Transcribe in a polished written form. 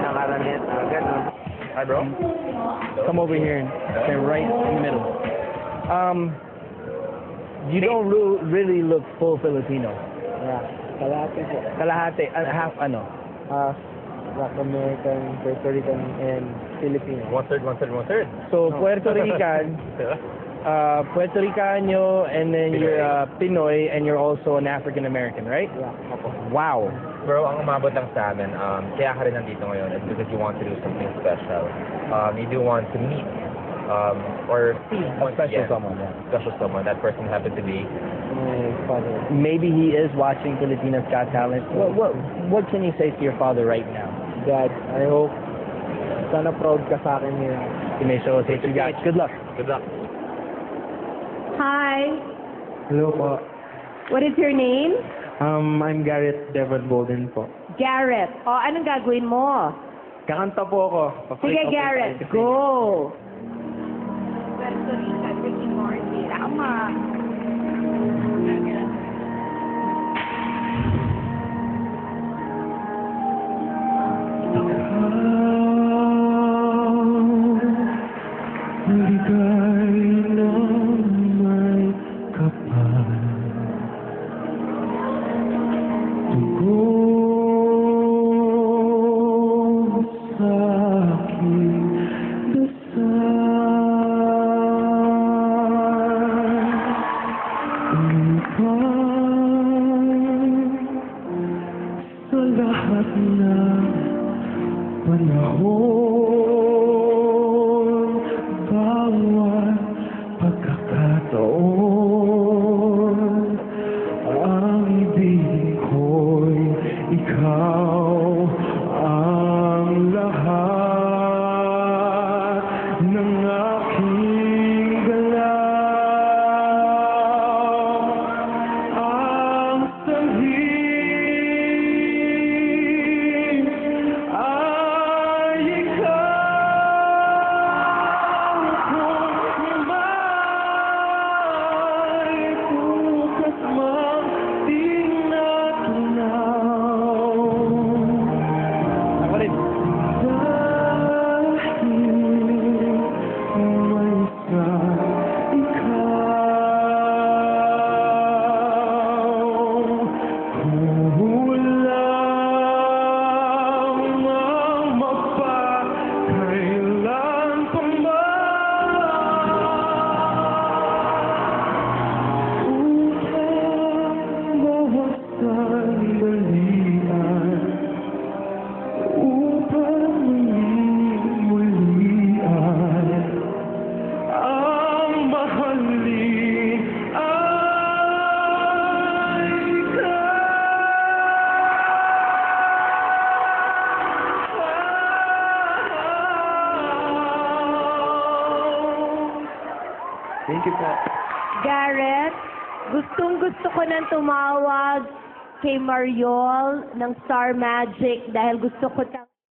pinakaramit. Ganun. Hi, bro. Come over here and stand right in the middle. You don't really look full Filipino. Yeah. Kalahati po. Kalahati, half ano? Black American, Puerto Rican, and Filipino. One third. So, Puerto Rican, Puerto Ricano, and then you're Pinoy, and you're also an African American, right? Yeah. Opo. Wow. Bro, ang umabot lang sa amin, kaya ka rin nandito ngayon is because you want to do something special. You do want to meet or see Special someone, yeah. Special someone. That person happened to be. My father. Maybe he is watching Filipinas Got Talent. What can you say to your father right now? Dad, I hope sana proud ka sa akin ngayon. You may show us what you got. Good luck. Good luck. Hi, Hello po. what is your name? I'm Garrett Devon Bolden po. Garrett. O, anong gagawin mo? Kakanta po ako. Sige, Garrett, go! Tama. Maligay ng may kapal. Tugon sa aking dasal. Upang sa lahat ng panahon, bawat pagkakataon, ang ibig ko'y ikaw ang lahat ng aking galaw. Ang sanhin ay ikaw kung may bukas mang di natunaw. Ako rin. Dahil may isa ikaw, kulang ang mapakailan pa upang mulian, ang mahalin ay ikaw. Thank you po. Garrett, gustong-gusto ko nang tumawag kay Mariol ng Star Magic dahil gusto ko